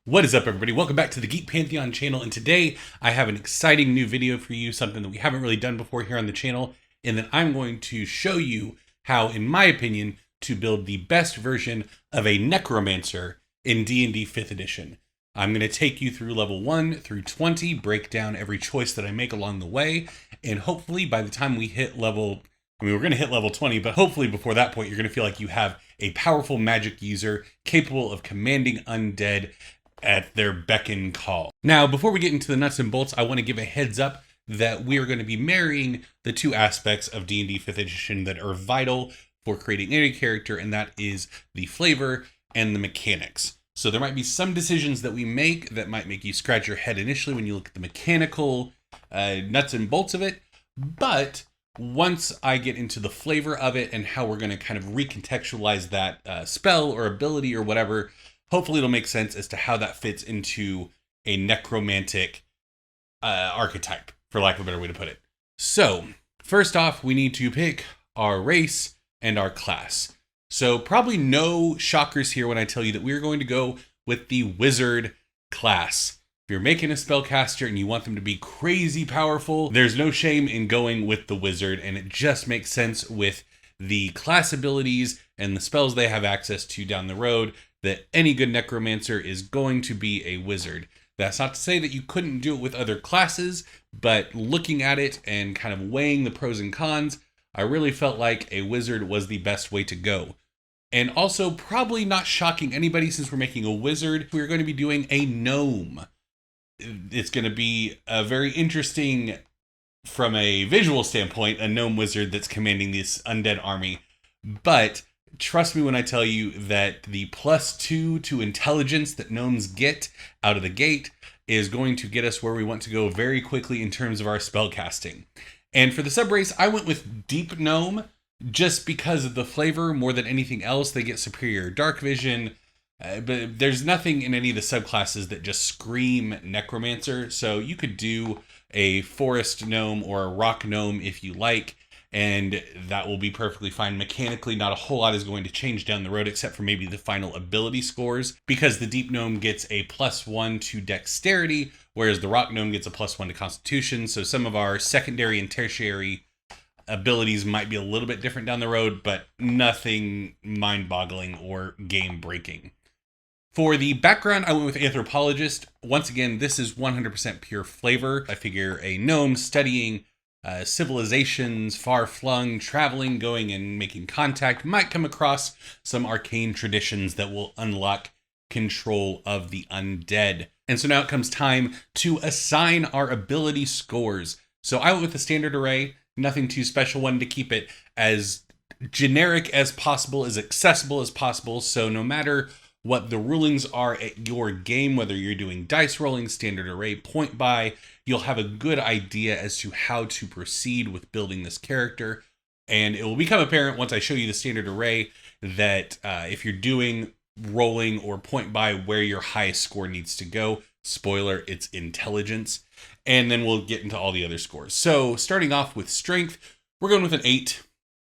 What is up, everybody? Welcome back to the Geek Pantheon channel, and today I have an exciting new video for you, something that we haven't really done before here on the channel, and then I'm going to show you how, in my opinion, to build the best version of a Necromancer in D&D 5th edition. I'm going to take you through level 1 through 20, break down every choice that I make along the way, and hopefully by the time we hit level... we're going to hit level 20, but hopefully before that point, you're going to feel like you have a powerful magic user capable of commanding undead at their beck and call. Now, before we get into the nuts and bolts, I want to give a heads up that we are going to be marrying the two aspects of D&D 5th edition that are vital for creating any character, and that is the flavor and the mechanics. So there might be some decisions that we make that might make you scratch your head initially when you look at the mechanical nuts and bolts of it, but once I get into the flavor of it and how we're going to kind of recontextualize that spell or ability or whatever, hopefully it'll make sense as to how that fits into a necromantic archetype, for lack of a better way to put it. So, first off, we need to pick our race and our class. So probably no shockers here when I tell you that we're going to go with the wizard class. If you're making a spellcaster and you want them to be crazy powerful, there's no shame in going with the wizard, and it just makes sense with the class abilities and the spells they have access to down the road that any good necromancer is going to be a wizard. That's not to say that you couldn't do it with other classes, but looking at it and kind of weighing the pros and cons, I really felt like a wizard was the best way to go. And also, probably not shocking anybody, since we're making a wizard, we're going to be doing a gnome. It's going to be a very interesting, from a visual standpoint, a gnome wizard that's commanding this undead army. But trust me when I tell you that the +2 to intelligence that gnomes get out of the gate is going to get us where we want to go very quickly in terms of our spell casting. And for the subrace, I went with Deep Gnome just because of the flavor more than anything else. They get superior dark vision, but there's nothing in any of the subclasses that just scream necromancer. So you could do a forest gnome or a rock gnome if you like, and that will be perfectly fine. Mechanically, not a whole lot is going to change down the road except for maybe the final ability scores, because the Deep Gnome gets a +1 to dexterity, whereas the Rock Gnome gets a +1 to constitution. So some of our secondary and tertiary abilities might be a little bit different down the road, but nothing mind-boggling or game-breaking. For the background, I went with Anthropologist. Once again, this is 100% pure flavor. I figure a gnome studying civilizations, far-flung, traveling, going and making contact, might come across some arcane traditions that will unlock control of the undead. And so now it comes time to assign our ability scores. So I went with the standard array, nothing too special, wanted to keep it as generic as possible, as accessible as possible, so no matter what the rulings are at your game, whether you're doing dice rolling, standard array, point buy, you'll have a good idea as to how to proceed with building this character. And it will become apparent once I show you the standard array that if you're doing rolling or point buy, where your highest score needs to go. Spoiler, it's intelligence. And then we'll get into all the other scores. So starting off with strength, we're going with an 8.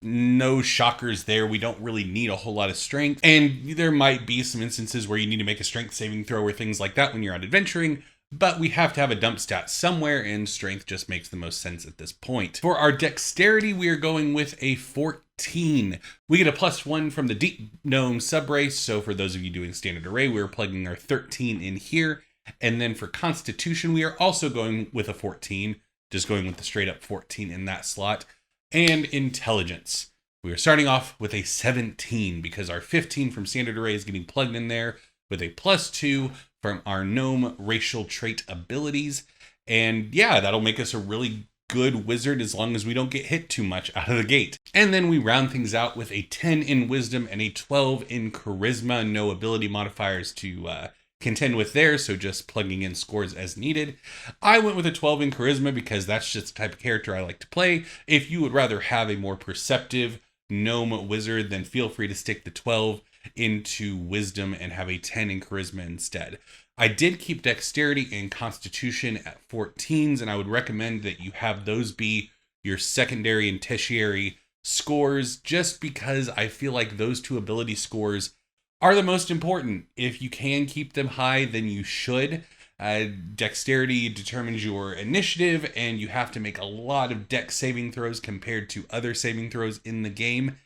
No shockers there. We don't really need a whole lot of strength. And there might be some instances where you need to make a strength saving throw or things like that when you're out adventuring, but we have to have a dump stat somewhere, and strength just makes the most sense at this point. For our dexterity, we are going with a 14. We get a +1 from the Deep Gnome subrace, so for those of you doing standard array, we're plugging our 13 in here. And then for constitution, we are also going with a 14, just going with the straight up 14 in that slot. And intelligence, we are starting off with a 17 because our 15 from standard array is getting plugged in there with a +2 from our gnome racial trait abilities. And yeah, that'll make us a really good wizard as long as we don't get hit too much out of the gate. And then we round things out with a 10 in wisdom and a 12 in charisma. No ability modifiers to contend with there, so just plugging in scores as needed. I went with a 12 in charisma because that's just the type of character I like to play. If you would rather have a more perceptive gnome wizard, then feel free to stick the 12 into wisdom and have a 10 in charisma instead. I did keep dexterity and constitution at 14s, and I would recommend that you have those be your secondary and tertiary scores, just because I feel like those two ability scores are the most important. If you can keep them high, then you should. Dexterity determines your initiative, and you have to make a lot of dex saving throws compared to other saving throws in the game.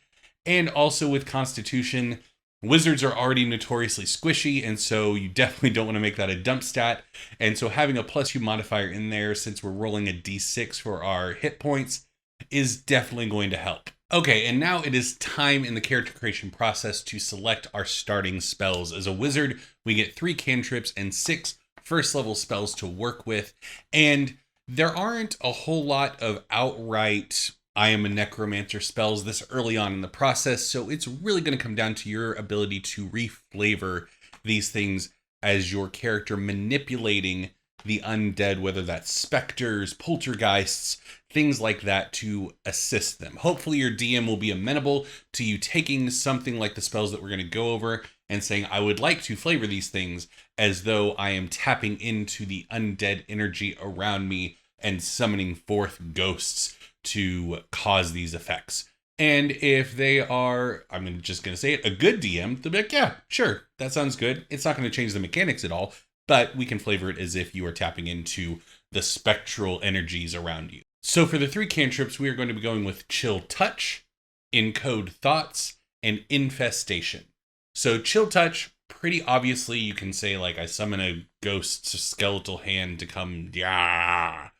And also with Constitution, wizards are already notoriously squishy, and so you definitely don't want to make that a dump stat. And so having a +2 modifier in there, since we're rolling a d6 for our hit points, is definitely going to help. Okay, and now it is time in the character creation process to select our starting spells. As a wizard, we get 3 cantrips and 6 first level spells to work with, and there aren't a whole lot of outright I am a necromancer spells this early on in the process, so it's really going to come down to your ability to reflavor these things as your character manipulating the undead, whether that's specters, poltergeists, things like that, to assist them. Hopefully your DM will be amenable to you taking something like the spells that we're going to go over and saying, I would like to flavor these things as though I am tapping into the undead energy around me and summoning forth ghosts to cause these effects. And if they are, I'm just going to say it, a good DM, they'll be like, yeah, sure, that sounds good. It's not going to change the mechanics at all, but we can flavor it as if you are tapping into the spectral energies around you. So for the 3 cantrips, we are going to be going with Chill Touch, Encode Thoughts, and Infestation. So Chill Touch, pretty obviously you can say, like, I summon a ghost's skeletal hand to come, yeah.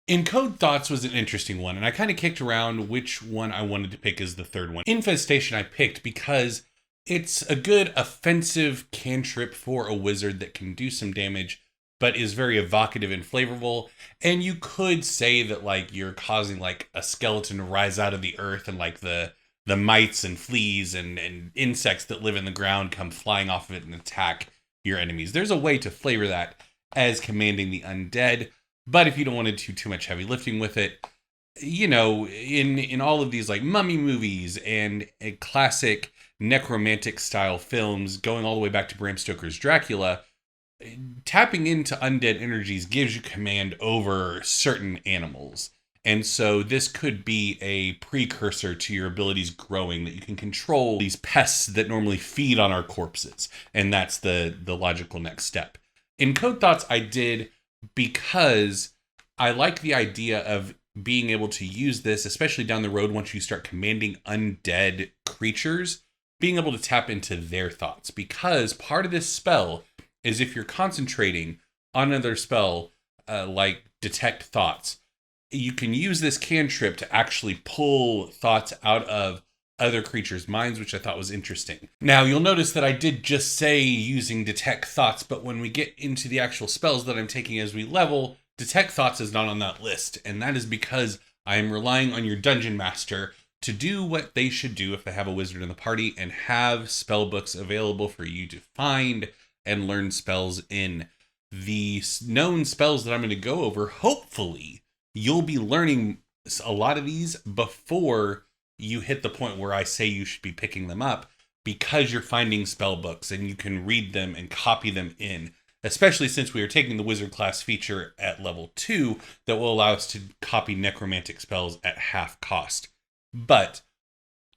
Encode Thoughts was an interesting one, and I kind of kicked around which one I wanted to pick as the third one. Infestation I picked because it's a good offensive cantrip for a wizard that can do some damage, but is very evocative and flavorful. And you could say that, like, you're causing, like, a skeleton to rise out of the earth, and, like, the mites and fleas and insects that live in the ground come flying off of it and attack your enemies. There's a way to flavor that as commanding the undead. But if you don't want to do too much heavy lifting with it, you know, in all of these like mummy movies and classic necromantic style films, going all the way back to Bram Stoker's Dracula, tapping into undead energies gives you command over certain animals. And so this could be a precursor to your abilities growing, that you can control these pests that normally feed on our corpses. And that's the logical next step. In Code Thoughts, I did because I like the idea of being able to use this, especially down the road once you start commanding undead creatures, being able to tap into their thoughts. Because part of this spell is if you're concentrating on another spell like Detect Thoughts, you can use this cantrip to actually pull thoughts out of other creatures' minds, which I thought was interesting. Now, you'll notice that I did just say using Detect Thoughts, but when we get into the actual spells that I'm taking as we level, Detect Thoughts is not on that list, and that is because I am relying on your Dungeon Master to do what they should do if they have a wizard in the party, and have spell books available for you to find and learn spells in. The known spells that I'm going to go over, hopefully, you'll be learning a lot of these before you hit the point where I say you should be picking them up, because you're finding spell books and you can read them and copy them in, especially since we are taking the wizard class feature at level 2 that will allow us to copy necromantic spells at half cost. But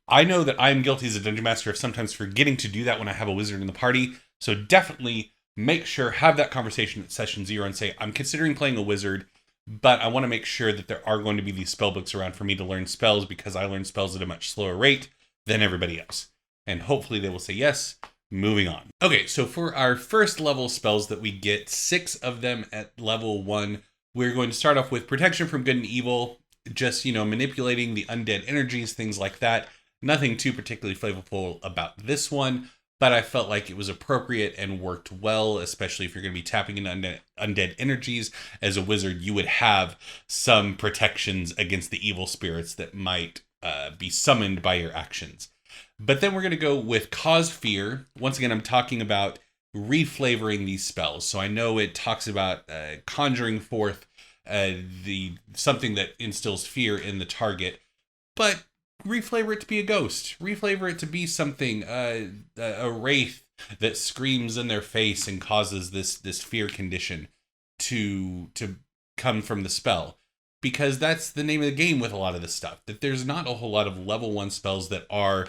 I know that I'm guilty as a dungeon master of sometimes forgetting to do that when I have a wizard in the party. So definitely make sure, have that conversation at session 0 and say, I'm considering playing a wizard, but I want to make sure that there are going to be these spell books around for me to learn spells, because I learn spells at a much slower rate than everybody else. And hopefully they will say yes. Moving on. Okay, so for our first level spells that we get, 6 of them at level 1, we're going to start off with Protection from Good and Evil, just, you know, manipulating the undead energies, things like that. Nothing too particularly flavorful about this one, but I felt like it was appropriate and worked well, especially if you're going to be tapping into undead energies. As a wizard, you would have some protections against the evil spirits that might be summoned by your actions. But then we're going to go with Cause Fear. Once again, I'm talking about reflavoring these spells. So I know it talks about conjuring forth something that instills fear in the target, but reflavor it to be a ghost. Reflavor it to be something, a wraith that screams in their face and causes this fear condition to come from the spell. Because that's the name of the game with a lot of this stuff. That there's not a whole lot of level 1 spells that are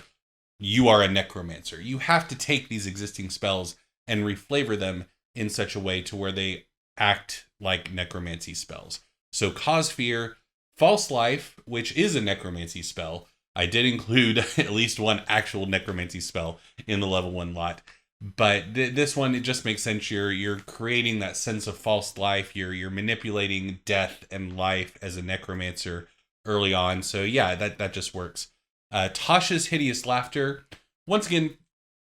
you are a necromancer. You have to take these existing spells and reflavor them in such a way to where they act like necromancy spells. So cause fear, false life, which is a necromancy spell. I did include at least one actual necromancy spell in the level 1 lot. But this one, it just makes sense. You're creating that sense of false life. You're manipulating death and life as a necromancer early on. So yeah, that just works. Tasha's hideous laughter. Once again,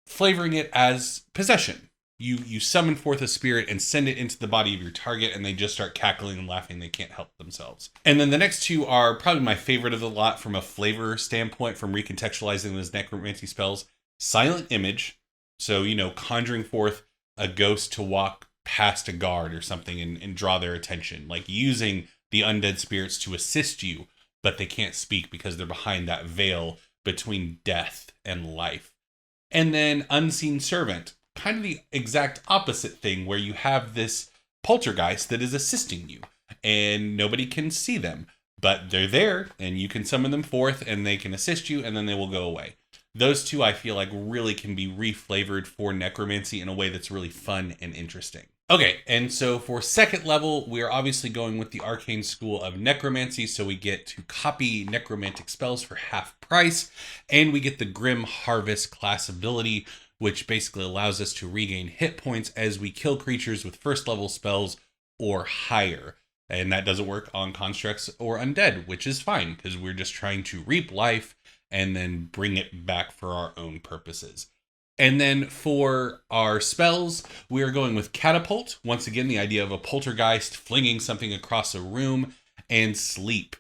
flavoring it as possession. You summon forth a spirit and send it into the body of your target, and they just start cackling and laughing. They can't help themselves. And then the next two are probably my favorite of the lot from a flavor standpoint, from recontextualizing those necromancy spells. Silent image. So, conjuring forth a ghost to walk past a guard or something and draw their attention. Like using the undead spirits to assist you, but they can't speak because they're behind that veil between death and life. And then unseen servant. Kind of the exact opposite thing, where you have this poltergeist that is assisting you and nobody can see them, but they're there and you can summon them forth and they can assist you and then they will go away. Those two I feel like really can be reflavored for necromancy in a way that's really fun and interesting. Okay, and so for second level, we are obviously going with the arcane school of necromancy, so we get to copy necromantic spells for half price, and we get the Grim Harvest class ability, which basically allows us to regain hit points as we kill creatures with first level spells or higher. And that doesn't work on constructs or undead, which is fine because we're just trying to reap life and then bring it back for our own purposes. And then for our spells, we are going with Catapult. Once again, the idea of a poltergeist flinging something across a room, and Sleep.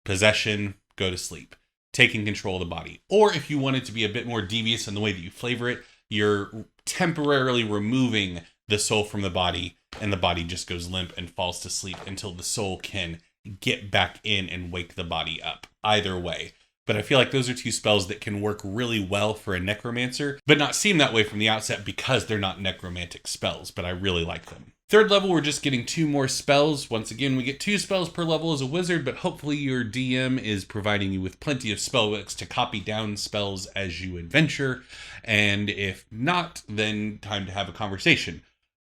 Possession, go to sleep. Taking control of the body. Or if you want it to be a bit more devious in the way that you flavor it, you're temporarily removing the soul from the body, and the body just goes limp and falls to sleep until the soul can get back in and wake the body up. Either way. But I feel like those are two spells that can work really well for a necromancer, but not seem that way from the outset because they're not necromantic spells, but I really like them. Third level, we're just getting 2 more spells. Once again, we get 2 spells per level as a wizard, but hopefully your DM is providing you with plenty of spellbooks to copy down spells as you adventure. And if not, then time to have a conversation.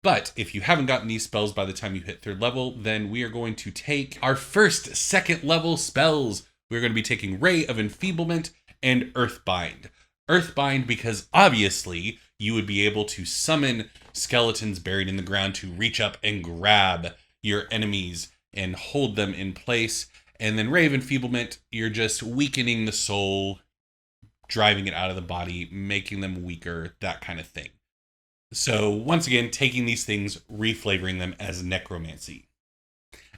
But if you haven't gotten these spells by the time you hit 3rd level, then we are going to take our first 2nd level spells. We're going to be taking Ray of Enfeeblement and Earthbind. Earthbind because obviously you would be able to summon skeletons buried in the ground to reach up and grab your enemies and hold them in place. And then Ray of Enfeeblement, you're just weakening the soul, driving it out of the body, making them weaker, that kind of thing. So once again, taking these things, reflavoring them as necromancy.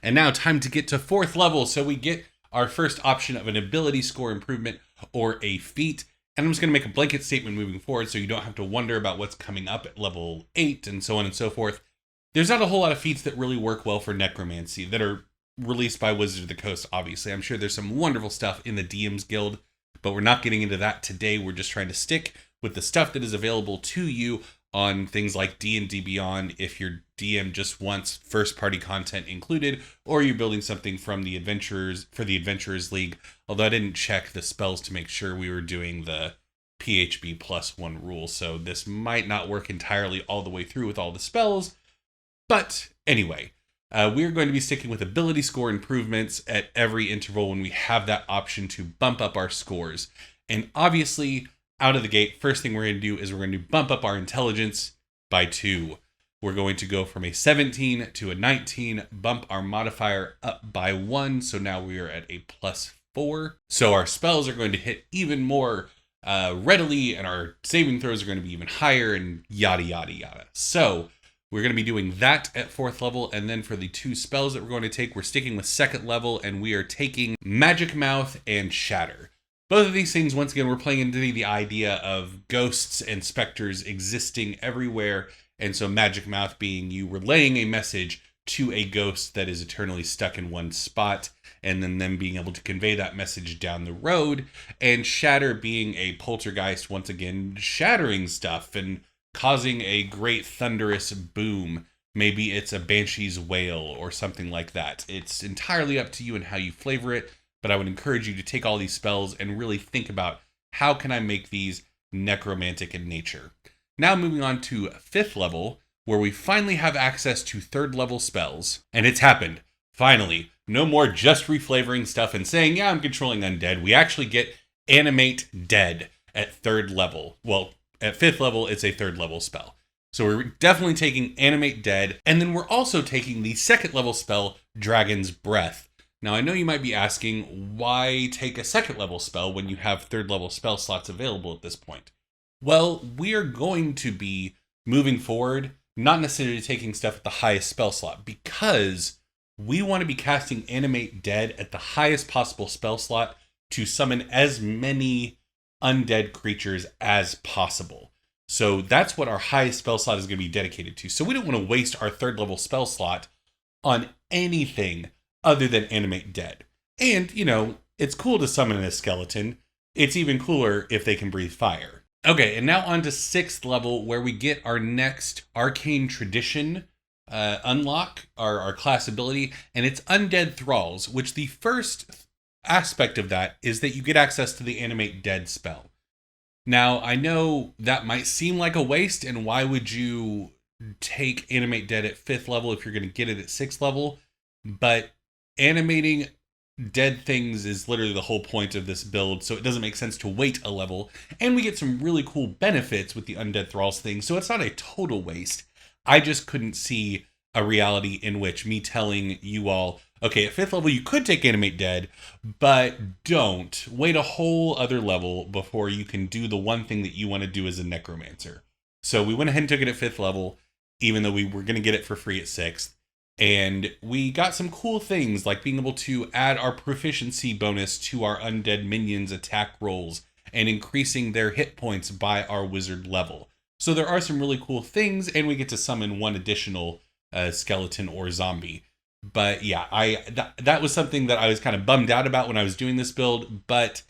And now time to get to 4th level. So we get our first option of an ability score improvement or a feat. And I'm just going to make a blanket statement moving forward so you don't have to wonder about what's coming up at level 8 and so on and so forth. There's not a whole lot of feats that really work well for necromancy that are released by Wizards of the Coast, obviously. I'm sure there's some wonderful stuff in the DM's Guild, but we're not getting into that today. We're just trying to stick with the stuff that is available to you on things like D&D Beyond if your DM just wants first-party content included, or you're building something from the Adventurers for the Adventurers League. Although I didn't check the spells to make sure we were doing the PHB +1 rule, so this might not work entirely all the way through with all the spells. But anyway, we're going to be sticking with ability score improvements at every interval when we have that option to bump up our scores. And obviously, out of the gate, first thing we're going to do is we're going to bump up our intelligence by 2. We're going to go from a 17 to a 19, bump our modifier up by 1, so now we are at a +4. So our spells are going to hit even more readily, and our saving throws are going to be even higher, and yada, yada, yada. So we're going to be doing that at 4th level, and then for the 2 spells that we're going to take, we're sticking with 2nd level, and we are taking Magic Mouth and Shatter. Both of these things, once again, we're playing into the idea of ghosts and specters existing everywhere. And so Magic Mouth being you relaying a message to a ghost that is eternally stuck in one spot, and then them being able to convey that message down the road. And Shatter being a poltergeist, once again, shattering stuff and causing a great thunderous boom. Maybe it's a banshee's wail or something like that. It's entirely up to you and how you flavor it. But I would encourage you to take all these spells and really think about how can I make these necromantic in nature. Now moving on to 5th level, where we finally have access to 3rd level spells. And it's happened. Finally. No more just reflavoring stuff and saying, yeah, I'm controlling undead. We actually get animate dead at 3rd level. Well, at 5th level, it's a 3rd level spell. So we're definitely taking animate dead. And then we're also taking the 2nd level spell, Dragon's Breath. Now, I know you might be asking, why take a 2nd level spell when you have 3rd level spell slots available at this point? Well, we are going to be moving forward, not necessarily taking stuff at the highest spell slot, because we want to be casting Animate Dead at the highest possible spell slot to summon as many undead creatures as possible. So that's what our highest spell slot is going to be dedicated to. So we don't want to waste our 3rd level spell slot on anything other than Animate Dead. And, you know, it's cool to summon a skeleton. It's even cooler if they can breathe fire. Okay, and now on to 6th level, where we get our next Arcane Tradition unlock, our class ability, and it's Undead Thralls, which the first aspect of that is that you get access to the Animate Dead spell. Now, I know that might seem like a waste, and why would you take Animate Dead at 5th level if you're going to get it at 6th level? But animating dead things is literally the whole point of this build, so it doesn't make sense to wait a level. And we get some really cool benefits with the Undead Thralls thing, so it's not a total waste. I just couldn't see a reality in which me telling you all, okay, at 5th level you could take Animate Dead, but don't. Wait a whole other level before you can do the one thing that you want to do as a Necromancer. So we went ahead and took it at 5th level, even though we were going to get it for free at 6th. And we got some cool things like being able to add our proficiency bonus to our undead minions' attack rolls and increasing their hit points by our wizard level. So there are some really cool things, and we get to summon one additional skeleton or zombie. But yeah, that was something that I was kind of bummed out about when I was doing this build, but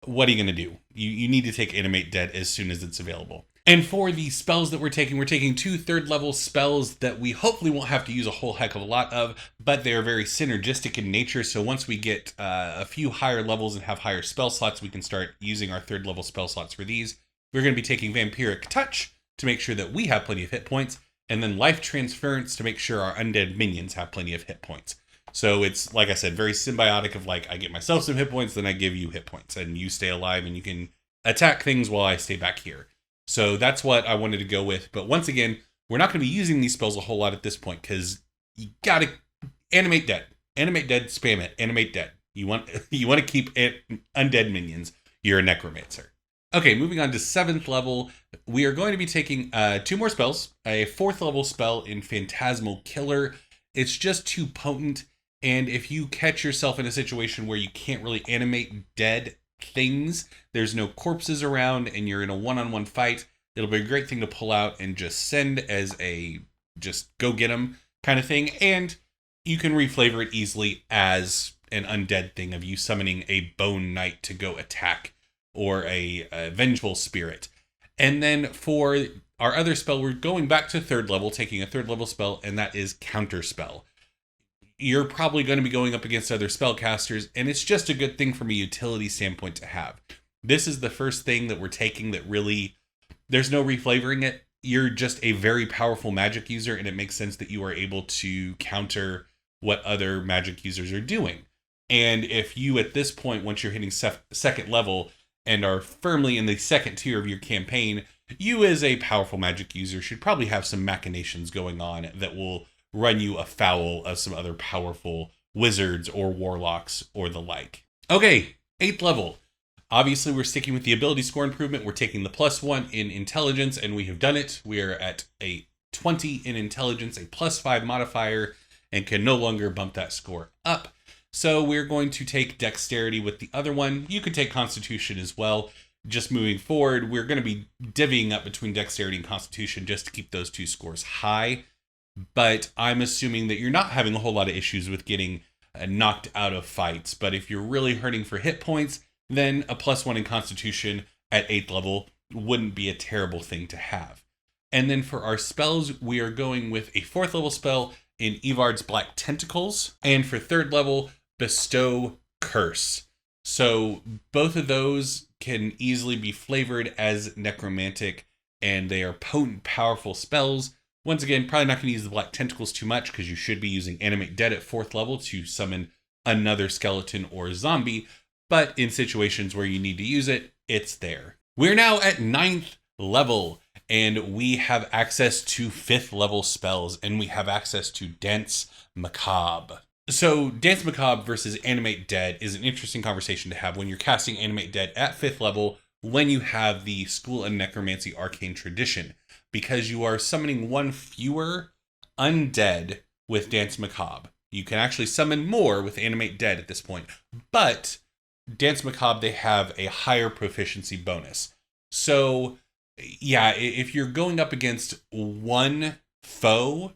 what are you going to do? You need to take Animate Dead as soon as it's available. And for the spells that we're taking 2 3rd level spells that we hopefully won't have to use a whole heck of a lot of, but they are very synergistic in nature. So once we get a few higher levels and have higher spell slots, we can start using our 3rd level spell slots for these. We're going to be taking Vampiric Touch to make sure that we have plenty of hit points, and then Life Transference to make sure our undead minions have plenty of hit points. So it's, like I said, very symbiotic of like, I get myself some hit points, then I give you hit points, and you stay alive and you can attack things while I stay back here. So that's what I wanted to go with. But once again, we're not going to be using these spells a whole lot at this point, because you got to Animate Dead. Animate Dead, spam it. Animate Dead. You want to keep undead minions. You're a Necromancer. Okay, moving on to 7th level, we are going to be taking 2 more spells. A 4th level spell in Phantasmal Killer. It's just too potent, and if you catch yourself in a situation where you can't really animate dead things, there's no corpses around, and you're in a one-on-one fight, it'll be a great thing to pull out and just send as a just go get 'em kind of thing. And you can reflavor it easily as an undead thing of you summoning a Bone Knight to go attack, or a Vengeful Spirit. And then for our other spell, we're going back to 3rd level, taking a 3rd level spell, and that is Counterspell. You're probably going to be going up against other spellcasters, and it's just a good thing from a utility standpoint to have. This is the first thing that we're taking that really, there's no reflavoring it. You're just a very powerful magic user, and it makes sense that you are able to counter what other magic users are doing. And if you, at this point, once you're hitting 2nd level and are firmly in the 2nd tier of your campaign, you as a powerful magic user should probably have some machinations going on that will run you afoul of some other powerful wizards or warlocks or the like. Okay, 8th level. Obviously, we're sticking with the ability score improvement. We're taking the +1 in intelligence, and we have done it. We are at a 20 in intelligence, a +5 modifier, and can no longer bump that score up. So we're going to take dexterity with the other one. You could take constitution as well. Just moving forward, we're going to be divvying up between dexterity and constitution just to keep those 2 scores high. But I'm assuming that you're not having a whole lot of issues with getting knocked out of fights. But if you're really hurting for hit points, then a +1 in constitution at 8th level wouldn't be a terrible thing to have. And then for our spells, we are going with a 4th level spell in Evard's Black Tentacles. And for 3rd level, Bestow Curse. So both of those can easily be flavored as necromantic, and they are potent, powerful spells. Once again, probably not going to use the Black Tentacles too much because you should be using Animate Dead at 4th level to summon another skeleton or zombie, but in situations where you need to use it, it's there. We're now at 9th level, and we have access to 5th level spells, and we have access to Dance Macabre. So Dance Macabre versus Animate Dead is an interesting conversation to have when you're casting Animate Dead at 5th level when you have the School of Necromancy Arcane Tradition, because you are summoning one fewer undead with Dance Macabre. You can actually summon more with Animate Dead at this point, but Dance Macabre, they have a higher proficiency bonus. So yeah, if you're going up against one foe,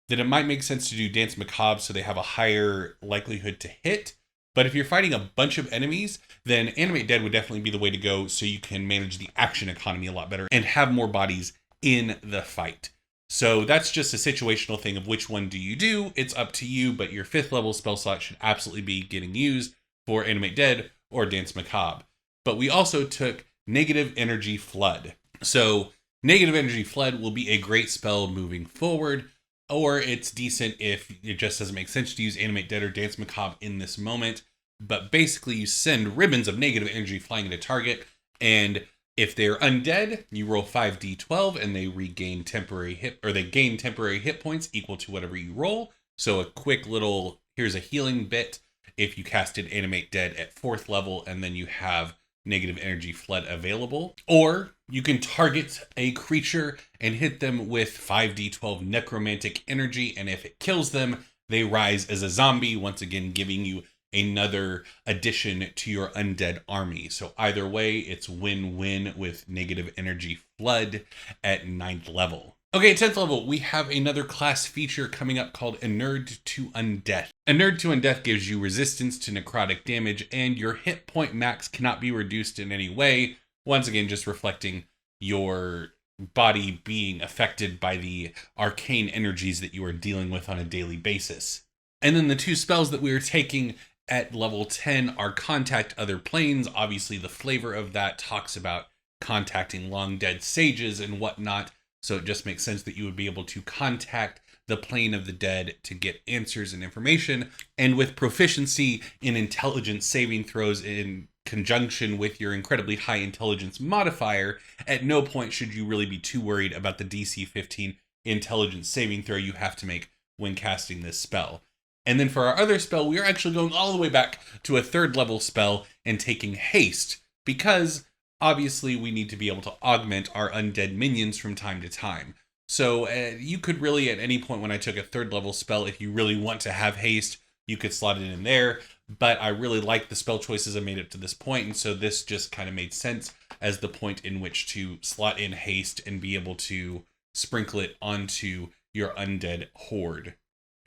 then it might make sense to do Dance Macabre so they have a higher likelihood to hit. But if you're fighting a bunch of enemies, then Animate Dead would definitely be the way to go so you can manage the action economy a lot better and have more bodies in the fight. So that's just a situational thing of which one do you do. It's up to you, but your 5th level spell slot should absolutely be getting used for Animate Dead or Dance Macabre. But we also took Negative Energy Flood. So Negative Energy Flood will be a great spell moving forward, or it's decent if it just doesn't make sense to use Animate Dead or Dance Macabre in this moment. But basically you send ribbons of negative energy flying at a target, and if they're undead, you roll 5d12 and they regain temporary hit, or they gain temporary hit points equal to whatever you roll. So a quick little, here's a healing bit if you casted Animate Dead at 4th level and then you have Negative Energy Flood available. Or you can target a creature and hit them with 5d12 necromantic energy, and if it kills them, they rise as a zombie, once again giving you another addition to your undead army. So either way, it's win-win with Negative Energy Flood at 9th level. Okay, at 10th level, we have another class feature coming up called Inured to Undeath. Inured to Undeath gives you resistance to necrotic damage, and your hit point max cannot be reduced in any way. Once again, just reflecting your body being affected by the arcane energies that you are dealing with on a daily basis. And then the two spells that we are taking at level 10 are Contact Other Planes. Obviously, the flavor of that talks about contacting long dead sages and whatnot. So it just makes sense that you would be able to contact the plane of the dead to get answers and information. And with proficiency in intelligence saving throws in conjunction with your incredibly high intelligence modifier, at no point should you really be too worried about the DC 15 intelligence saving throw you have to make when casting this spell. And then for our other spell, we are actually going all the way back to a 3rd level spell and taking Haste, because obviously we need to be able to augment our undead minions from time to time. So you could really, at any point when I took a 3rd level spell, if you really want to have Haste, you could slot it in there. But I really like the spell choices I made up to this point, and so this just kind of made sense as the point in which to slot in Haste and be able to sprinkle it onto your undead horde.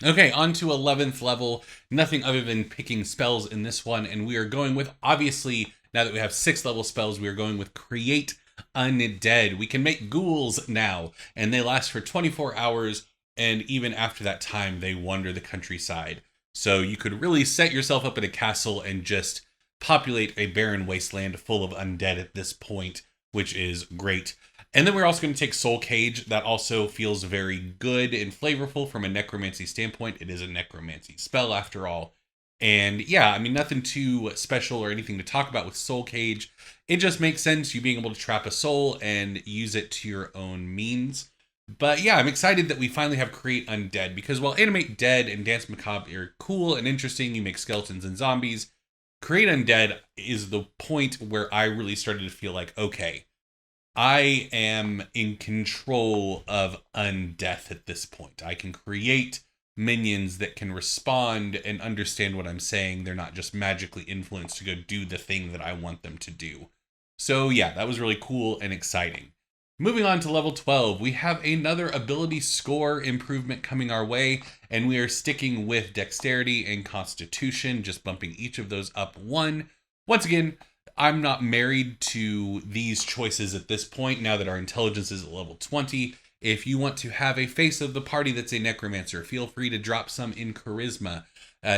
Okay, on to 11th level. Nothing other than picking spells in this one, and we are going with, obviously, now that we have 6th level spells, we are going with Create Undead. We can make ghouls now, and they last for 24 hours, and even after that time, they wander the countryside. So you could really set yourself up in a castle and just populate a barren wasteland full of undead at this point, which is great. And then we're also going to take Soul Cage. That also feels very good and flavorful from a necromancy standpoint. It is a necromancy spell after all. And yeah, I mean, nothing too special or anything to talk about with Soul Cage. It just makes sense, you being able to trap a soul and use it to your own means. But yeah, I'm excited that we finally have Create Undead, because while Animate Dead and Dance Macabre are cool and interesting, you make skeletons and zombies, Create Undead is the point where I really started to feel like, okay, I am in control of undeath at this point. I can create minions that can respond and understand what I'm saying. They're not just magically influenced to go do the thing that I want them to do. So yeah, that was really cool and exciting. Moving on to level 12, we have another ability score improvement coming our way, and we are sticking with Dexterity and Constitution, just bumping each of those up 1. Once again, I'm not married to these choices at this point, now that our intelligence is at level 20. If you want to have a face of the party that's a necromancer, feel free to drop some in charisma.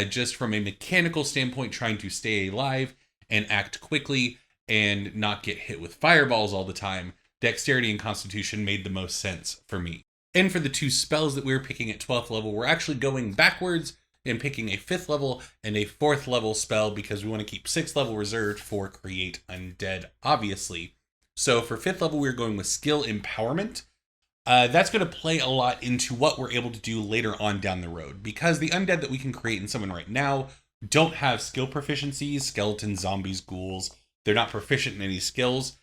Just from a mechanical standpoint, trying to stay alive and act quickly and not get hit with fireballs all the time, dexterity and constitution made the most sense for me. And for the two spells that we were picking at 12th level, we're actually going backwards and picking a 5th level and a 4th level spell because we want to keep 6th level reserved for Create Undead, obviously. So for 5th level, we're going with Skill Empowerment. That's going to play a lot into what we're able to do later on down the road, because the undead that we can create and summon right now don't have skill proficiencies, skeletons, zombies, ghouls. They're not proficient in any skills,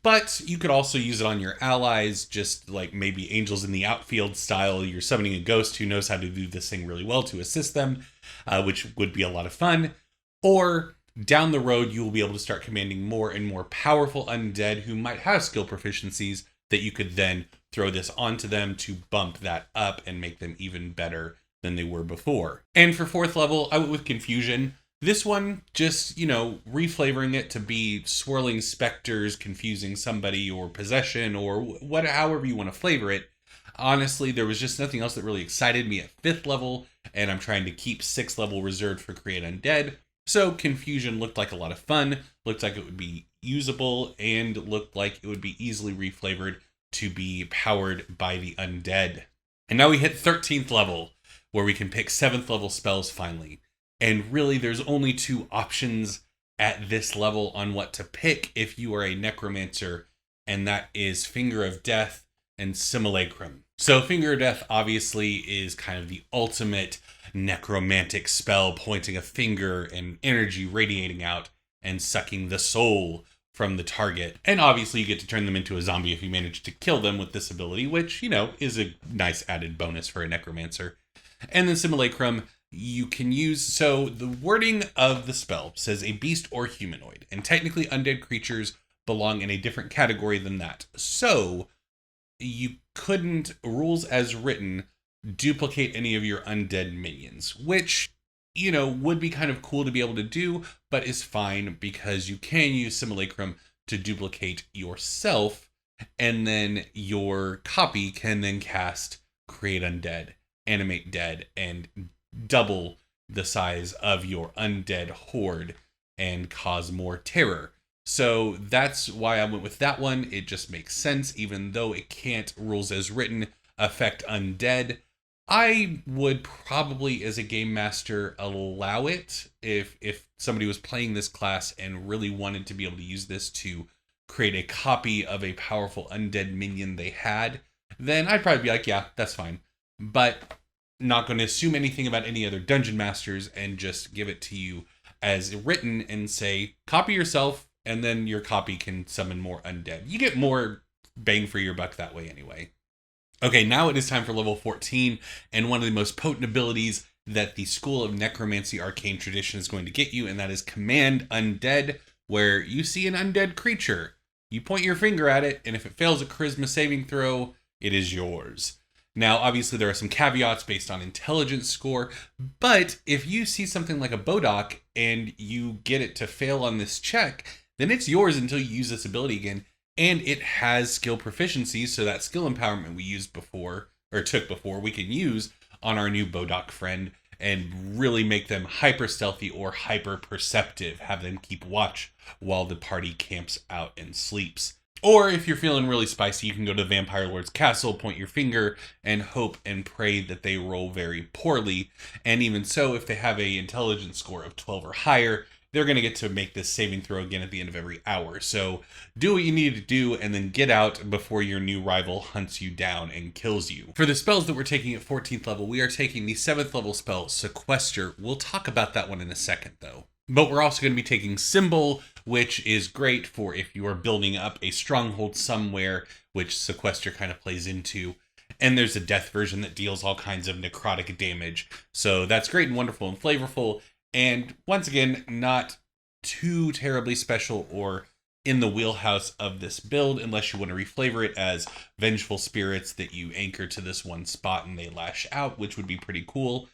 but you could also use it on your allies, just like maybe angels in the outfield style. You're summoning a ghost who knows how to do this thing really well to assist them, which would be a lot of fun. Or down the road, you will be able to start commanding more and more powerful undead who might have skill proficiencies that you could then throw this onto them to bump that up and make them even better than they were before. And for 4th level, I went with Confusion. This one, just, reflavoring it to be swirling specters, confusing somebody, or possession, or however you want to flavor it. Honestly, there was just nothing else that really excited me at 5th level, and I'm trying to keep 6th level reserved for Create Undead. So Confusion looked like a lot of fun, looked like it would be usable, and looked like it would be easily reflavored to be powered by the undead. And now we hit 13th level, where we can pick 7th level spells finally. And really, there's only 2 options at this level on what to pick if you are a necromancer, and that is Finger of Death and Simulacrum. So Finger of Death obviously is kind of the ultimate necromantic spell, pointing a finger and energy radiating out and sucking the soul from the target. And obviously you get to turn them into a zombie if you manage to kill them with this ability, which, is a nice added bonus for a necromancer. And then Simulacrum, you can use, so the wording of the spell says a beast or humanoid, and technically undead creatures belong in a different category than that. So you couldn't, rules as written, duplicate any of your undead minions, which, would be kind of cool to be able to do, but is fine because you can use Simulacrum to duplicate yourself, and then your copy can then cast Create Undead, Animate Dead, and double the size of your undead horde and cause more terror. So that's why I went with that one. It just makes sense, even though it can't, rules as written, affect undead. I would probably, as a game master, allow it if somebody was playing this class and really wanted to be able to use this to create a copy of a powerful undead minion they had, then I'd probably be like, yeah, that's fine. But not going to assume anything about any other dungeon masters and just give it to you as written and say, copy yourself, and then your copy can summon more undead. You get more bang for your buck that way anyway. Okay, now it is time for level 14, and one of the most potent abilities that the School of Necromancy Arcane Tradition is going to get you, and that is Command Undead, where you see an undead creature. You point your finger at it, and if it fails a charisma saving throw, it is yours. Now, obviously, there are some caveats based on intelligence score, but if you see something like a Bodok and you get it to fail on this check, then it's yours until you use this ability again. And it has skill proficiency, so that skill empowerment we used before, or took before, we can use on our new Bodok friend and really make them hyper stealthy or hyper perceptive. Have them keep watch while the party camps out and sleeps. Or if you're feeling really spicy, you can go to the Vampire Lord's castle, point your finger, and hope and pray that they roll very poorly. And even so, if they have a intelligence score of 12 or higher, they're going to get to make this saving throw again at the end of every hour. So do what you need to do and then get out before your new rival hunts you down and kills you. For the spells that we're taking at 14th level, we are taking the 7th level spell, Sequester. We'll talk about that one in a second, though. But we're also going to be taking Symbol, which is great for if you are building up a stronghold somewhere, which Sequester kind of plays into. And there's a death version that deals all kinds of necrotic damage. So that's great and wonderful and flavorful. And once again, not too terribly special or in the wheelhouse of this build, unless you want to reflavor it as vengeful spirits that you anchor to this one spot and they lash out, which would be pretty cool.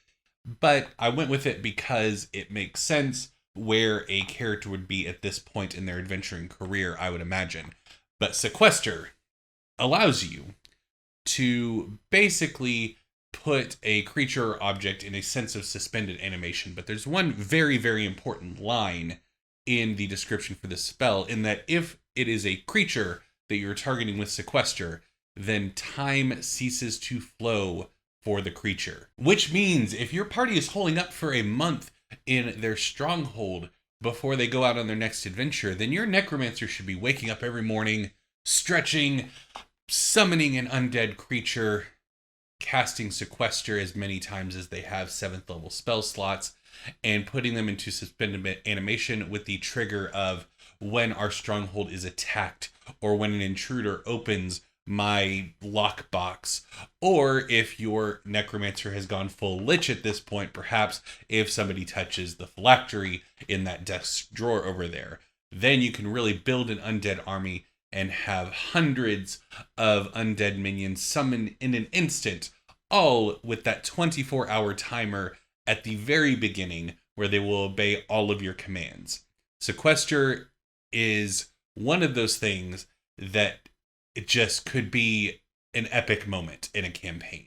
But I went with it because it makes sense where a character would be at this point in their adventuring career, I would imagine. But Sequester allows you to basically put a creature or object in a sense of suspended animation. But there's one very, very important line in the description for this spell, in that if it is a creature that you're targeting with Sequester, then time ceases to flow for the creature. Which means if your party is holding up for a month in their stronghold before they go out on their next adventure, then your necromancer should be waking up every morning, stretching, summoning an undead creature, casting Sequester as many times as they have 7th level spell slots, and putting them into suspended animation with the trigger of when our stronghold is attacked, or when an intruder opens my lockbox, or if your necromancer has gone full lich at this point, perhaps if somebody touches the phylactery in that desk drawer over there, then you can really build an undead army and have hundreds of undead minions summoned in an instant, all with that 24-hour timer at the very beginning where they will obey all of your commands. Sequester is one of those things that it just could be an epic moment in a campaign.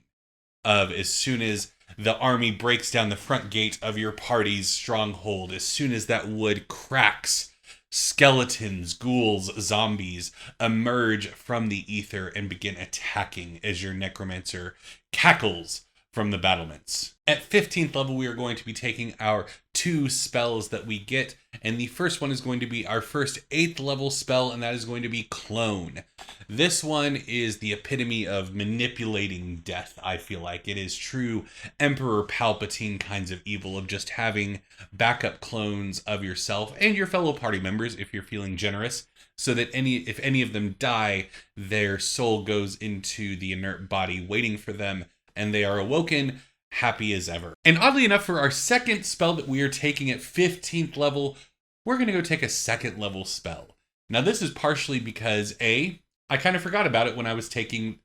Of as soon as the army breaks down the front gate of your party's stronghold, as soon as that wood cracks, skeletons, ghouls, zombies emerge from the ether and begin attacking as your necromancer cackles from the battlements. At 15th level, we are going to be taking our 2 spells that we get, and the first one is going to be our first 8th level spell, and that is going to be Clone. This one is the epitome of manipulating death, I feel like. It is true Emperor Palpatine kinds of evil, of just having backup clones of yourself and your fellow party members, if you're feeling generous, so that if any of them die, their soul goes into the inert body waiting for them, and they are awoken happy as ever. And oddly enough, for our second spell that we are taking at 15th level, we're going to go take a 2nd level spell. Now, this is partially because, I kind of forgot about it when I was taking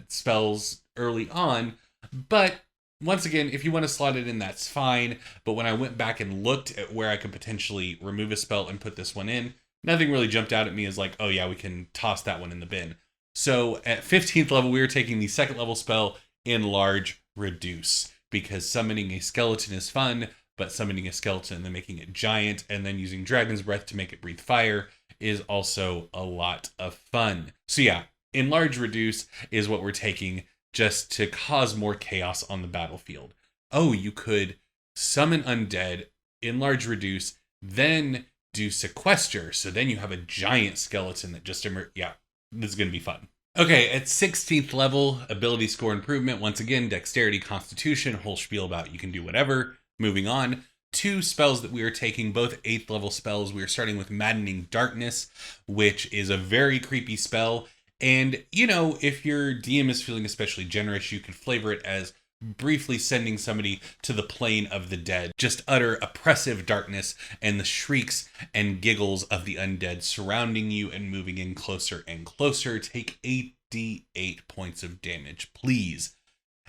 spells early on, but once again, if you want to slot it in, that's fine. But when I went back and looked at where I could potentially remove a spell and put this one in, nothing really jumped out at me as like, oh yeah, we can toss that one in the bin. So at 15th level, we are taking the 2nd level spell, Enlarge Reduce, because summoning a skeleton is fun, but summoning a skeleton and then making it giant and then using Dragon's Breath to make it breathe fire is also a lot of fun. So yeah, Enlarge Reduce is what we're taking just to cause more chaos on the battlefield. Oh, you could summon undead, Enlarge Reduce, then do Sequester, so then you have a giant skeleton that just yeah, this is going to be fun. Okay, at 16th level, ability score improvement. Once again, dexterity, constitution, whole spiel about you can do whatever. Moving on, 2 spells that we are taking, both 8th level spells. We are starting with Maddening Darkness, which is a very creepy spell. And, you know, if your DM is feeling especially generous, you could flavor it as briefly sending somebody to the plane of the dead. Just utter oppressive darkness and the shrieks and giggles of the undead surrounding you and moving in closer and closer. Take 8d8 points of damage, please.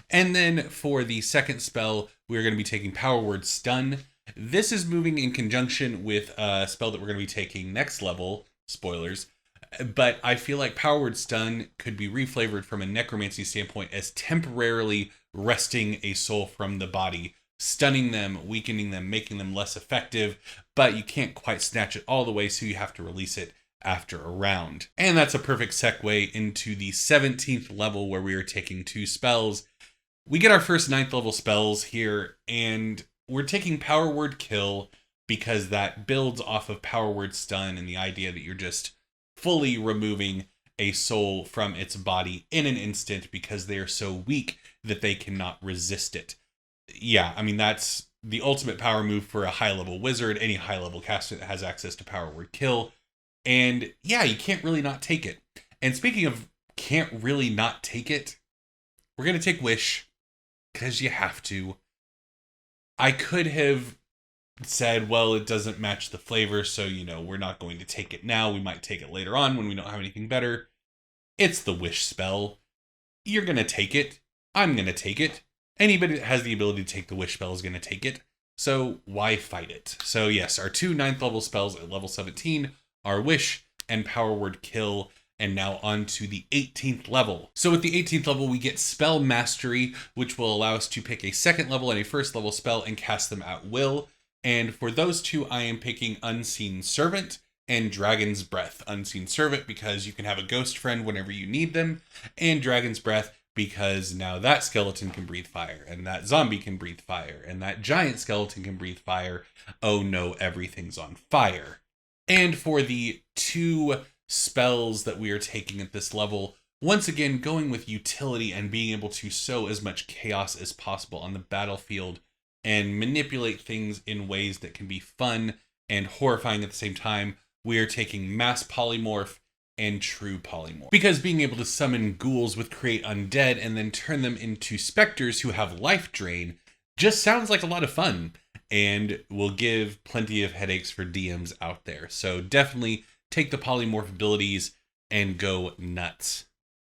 And then for the 2nd spell, we're going to be taking Power Word Stun. This is moving in conjunction with a spell that we're going to be taking next level. Spoilers. But I feel like Power Word Stun could be reflavored from a necromancy standpoint as temporarily wresting a soul from the body, stunning them, weakening them, making them less effective, but you can't quite snatch it all the way, so you have to release it after a round. And that's a perfect segue into the 17th level where we are taking 2 spells. We get our first 9th level spells here, and we're taking Power Word Kill because that builds off of Power Word Stun and the idea that you're just fully removing a soul from its body in an instant because they are so weak that they cannot resist it. Yeah, I mean, that's the ultimate power move for a high-level wizard, any high-level caster that has access to Power Word Kill. And yeah, you can't really not take it. And speaking of can't really not take it, we're going to take Wish because you have to. I could have said, well, it doesn't match the flavor, so, you know, we're not going to take it now. We might take it later on when we don't have anything better. It's the Wish spell. You're going to take it. I'm going to take it. Anybody that has the ability to take the Wish spell is going to take it. So why fight it? So yes, our 2 9th level spells at level 17 are Wish and Power Word Kill. And now on to the 18th level. So with the 18th level, we get Spell Mastery, which will allow us to pick a 2nd level and a 1st level spell and cast them at will. And for those two, I am picking Unseen Servant and Dragon's Breath. Unseen Servant because you can have a ghost friend whenever you need them, and Dragon's Breath because now that skeleton can breathe fire, and that zombie can breathe fire, and that giant skeleton can breathe fire. Oh no, everything's on fire. And for the two spells that we are taking at this level, once again, going with utility and being able to sow as much chaos as possible on the battlefield and manipulate things in ways that can be fun and horrifying at the same time, we are taking Mass Polymorph and True Polymorph. Because being able to summon ghouls with Create Undead and then turn them into specters who have life drain just sounds like a lot of fun and will give plenty of headaches for DMs out there. So definitely take the polymorph abilities and go nuts.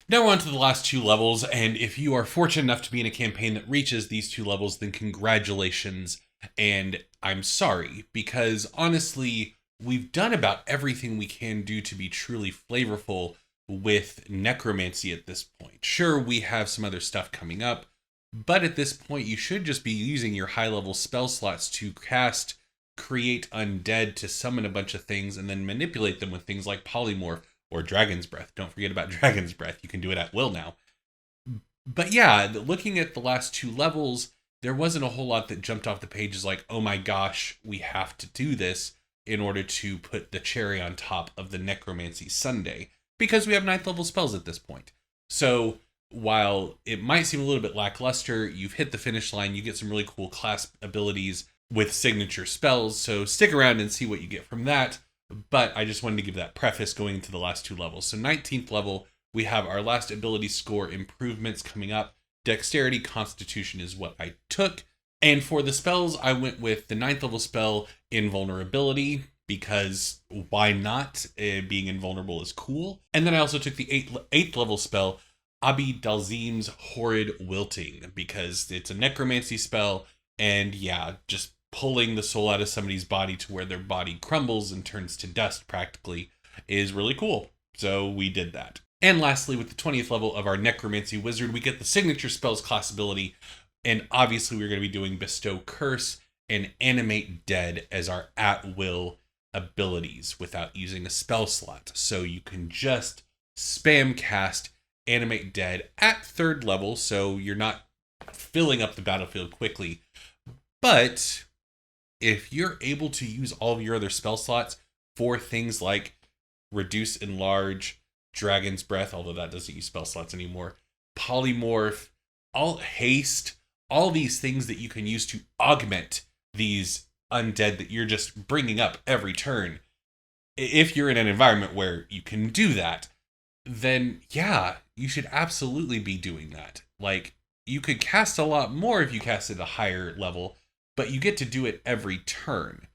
Now we're on to the last two levels, and if you are fortunate enough to be in a campaign that reaches these two levels, then congratulations, and I'm sorry, because honestly, we've done about everything we can do to be truly flavorful with Necromancy at this point. Sure, we have some other stuff coming up, but at this point, you should just be using your high-level spell slots to cast Create Undead to summon a bunch of things and then manipulate them with things like Polymorph or Dragon's Breath. Don't forget about Dragon's Breath. You can do it at will now. But yeah, looking at the last two levels, there wasn't a whole lot that jumped off the page as like, oh my gosh, we have to do this in order to put the cherry on top of the Necromancy sundae, because we have 9th level spells at this point. So while it might seem a little bit lackluster, you've hit the finish line. You get some really cool class abilities with signature spells, so stick around and see what you get from that. But I just wanted to give that preface going into the last two levels. So 19th level, we have our last ability score improvements coming up. Dexterity, Constitution is what I took. And for the spells, I went with the 9th level spell, Invulnerability, because why not? Being invulnerable is cool. And then I also took the 8th level spell, Abi Dalzim's Horrid Wilting, because it's a necromancy spell, and yeah, just pulling the soul out of somebody's body to where their body crumbles and turns to dust practically is really cool. So we did that. And lastly, with the 20th level of our Necromancy Wizard, we get the signature spells class ability, and obviously we're going to be doing Bestow Curse and Animate Dead as our at-will abilities without using a spell slot. So you can just spam cast Animate Dead at 3rd level, so you're not filling up the battlefield quickly. But if you're able to use all of your other spell slots for things like Reduce, Enlarge, Dragon's Breath, although that doesn't use spell slots anymore, Polymorph, all Haste, all these things that you can use to augment these undead that you're just bringing up every turn. If you're in an environment where you can do that, then yeah, you should absolutely be doing that. Like, you could cast a lot more if you cast at a higher level, but you get to do it every turn.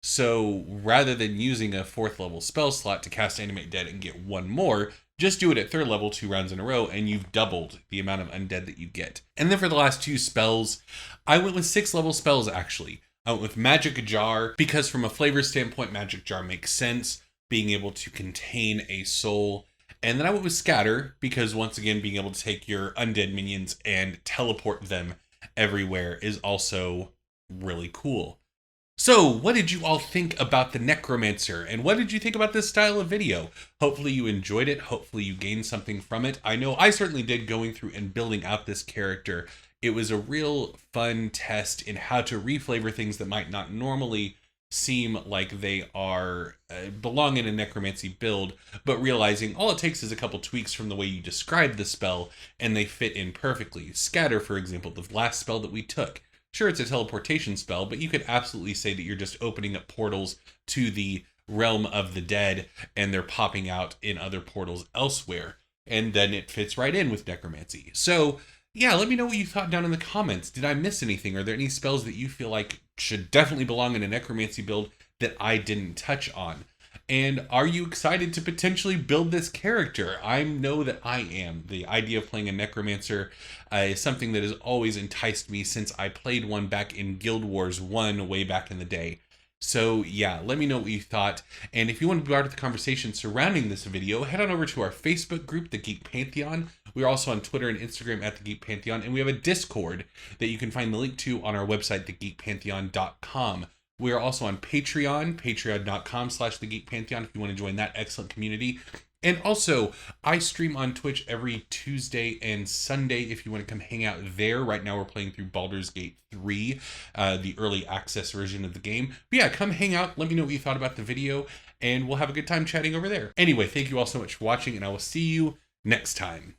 So rather than using a 4th level spell slot to cast Animate Dead and get one more, just do it at 3rd level 2 rounds in a row, and you've doubled the amount of undead that you get. And then for the last two spells, I went with 6th level spells actually. I went with Magic Jar, because from a flavor standpoint, Magic Jar makes sense, being able to contain a soul. And then I went with Scatter, because once again, being able to take your undead minions and teleport them everywhere is also really cool. So, what did you all think about the Necromancer, and what did you think about this style of video? Hopefully you enjoyed it, hopefully you gained something from it. I know I certainly did, going through and building out this character. It was a real fun test in how to reflavor things that might not normally seem like they are belong in a necromancy build, but realizing all it takes is a couple tweaks from the way you describe the spell, and they fit in perfectly. Scatter, for example, the last spell that we took. Sure, it's a teleportation spell, but you could absolutely say that you're just opening up portals to the realm of the dead, and they're popping out in other portals elsewhere. And then it fits right in with Necromancy. So, yeah, let me know what you thought down in the comments. Did I miss anything? Are there any spells that you feel like should definitely belong in a Necromancy build that I didn't touch on? And are you excited to potentially build this character? I know that I am. The idea of playing a Necromancer is something that has always enticed me since I played one back in Guild Wars 1 way back in the day. So yeah, let me know what you thought. And if you want to be part of the conversation surrounding this video, head on over to our Facebook group, The Geek Pantheon. We're also on Twitter and Instagram at The Geek Pantheon. And we have a Discord that you can find the link to on our website, thegeekpantheon.com. We are also on Patreon, patreon.com/thegeekpantheon if you want to join that excellent community. And also, I stream on Twitch every Tuesday and Sunday if you want to come hang out there. Right now we're playing through Baldur's Gate 3, the early access version of the game. But yeah, come hang out. Let me know what you thought about the video, and we'll have a good time chatting over there. Anyway, thank you all so much for watching, and I will see you next time.